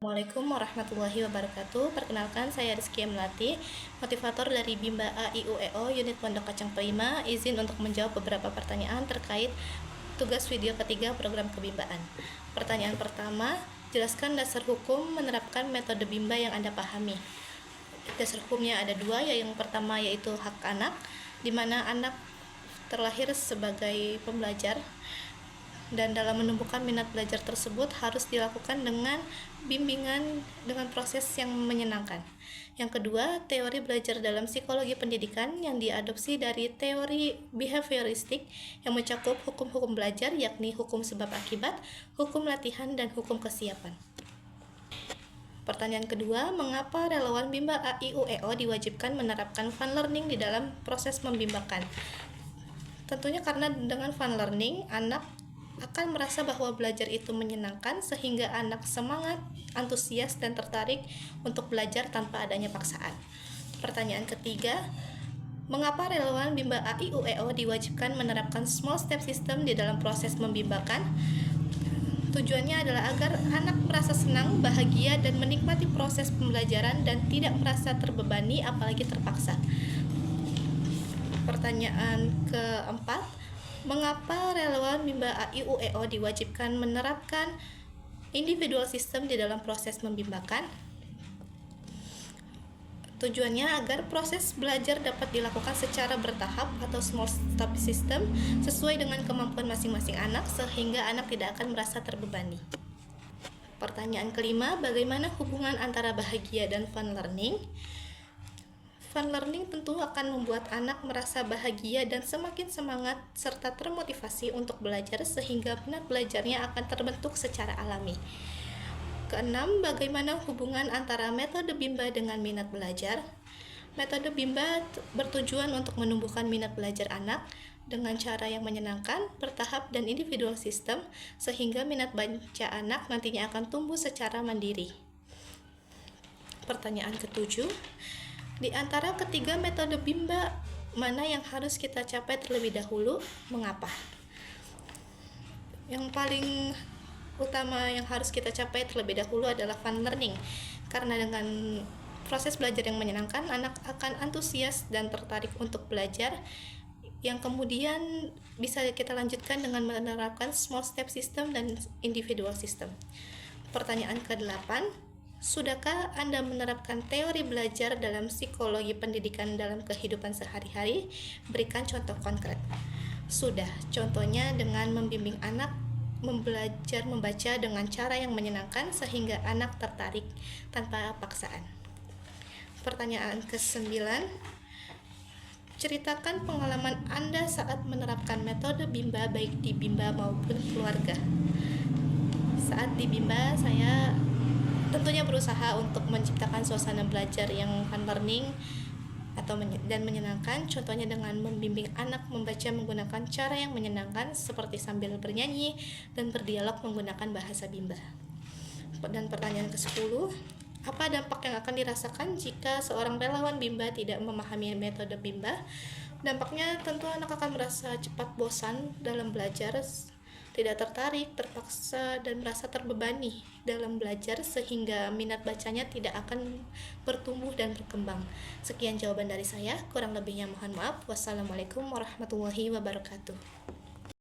Assalamualaikum warahmatullahi wabarakatuh. Perkenalkan, saya Rizky Melati, motivator dari Bimba A.I.U.E.O unit Pondok Kacang Prima. Izin untuk menjawab beberapa pertanyaan terkait tugas video ketiga program kebimbaan. Pertanyaan pertama, jelaskan dasar hukum menerapkan metode Bimba yang Anda pahami. Dasar hukumnya ada dua, yang pertama yaitu hak anak, di mana anak terlahir sebagai pembelajar, dan dalam menumbuhkan minat belajar tersebut harus dilakukan dengan bimbingan dengan proses yang menyenangkan. Yang kedua, teori belajar dalam psikologi pendidikan yang diadopsi dari teori behavioristik yang mencakup hukum-hukum belajar, yakni hukum sebab akibat, hukum latihan, dan hukum kesiapan. Pertanyaan kedua, mengapa relawan Bimba A.I.U.E.O diwajibkan menerapkan fun learning di dalam proses membimbakan? Tentunya karena dengan fun learning, anak akan merasa bahwa belajar itu menyenangkan sehingga anak semangat, antusias, dan tertarik untuk belajar tanpa adanya paksaan. Pertanyaan ketiga, mengapa relawan Bimba A.I.U.E.O diwajibkan menerapkan small step system di dalam proses membimbakan? Tujuannya adalah agar anak merasa senang, bahagia, dan menikmati proses pembelajaran dan tidak merasa terbebani apalagi terpaksa. Pertanyaan keempat, mengapa relawan Bimba A.I.U.E.O diwajibkan menerapkan individual system di dalam proses membimbakan? Tujuannya agar proses belajar dapat dilakukan secara bertahap atau small step system sesuai dengan kemampuan masing-masing anak sehingga anak tidak akan merasa terbebani. Pertanyaan kelima, bagaimana hubungan antara bahagia dan fun learning? Fun learning tentu akan membuat anak merasa bahagia dan semakin semangat serta termotivasi untuk belajar sehingga minat belajarnya akan terbentuk secara alami. Keenam, bagaimana hubungan antara metode Bimba dengan minat belajar? Metode Bimba bertujuan untuk menumbuhkan minat belajar anak dengan cara yang menyenangkan, bertahap, dan individual system sehingga minat baca anak nantinya akan tumbuh secara mandiri. Pertanyaan ketujuh, di antara ketiga metode Bimba, mana yang harus kita capai terlebih dahulu? Mengapa? Yang paling utama yang harus kita capai terlebih dahulu adalah fun learning, karena dengan proses belajar yang menyenangkan, anak akan antusias dan tertarik untuk belajar, yang kemudian bisa kita lanjutkan dengan menerapkan small step system dan individual system. Pertanyaan ke-8, sudahkah Anda menerapkan teori belajar dalam psikologi pendidikan dalam kehidupan sehari-hari? Berikan contoh konkret. Sudah, contohnya dengan membimbing anak belajar membaca dengan cara yang menyenangkan sehingga anak tertarik tanpa paksaan. Pertanyaan ke-9, ceritakan pengalaman Anda saat menerapkan metode Bimba baik di Bimba maupun keluarga. Saat di Bimba, saya tentunya berusaha untuk menciptakan suasana belajar yang fun learning dan menyenangkan, contohnya dengan membimbing anak membaca menggunakan cara yang menyenangkan seperti sambil bernyanyi dan berdialog menggunakan bahasa Bimba. Dan pertanyaan ke-10, apa dampak yang akan dirasakan jika seorang relawan Bimba tidak memahami metode Bimba? Dampaknya tentu anak akan merasa cepat bosan dalam belajar, tidak tertarik, terpaksa, dan merasa terbebani dalam belajar sehingga minat bacanya tidak akan bertumbuh dan berkembang. Sekian jawaban dari saya, kurang lebihnya mohon maaf. Wassalamualaikum warahmatullahi wabarakatuh.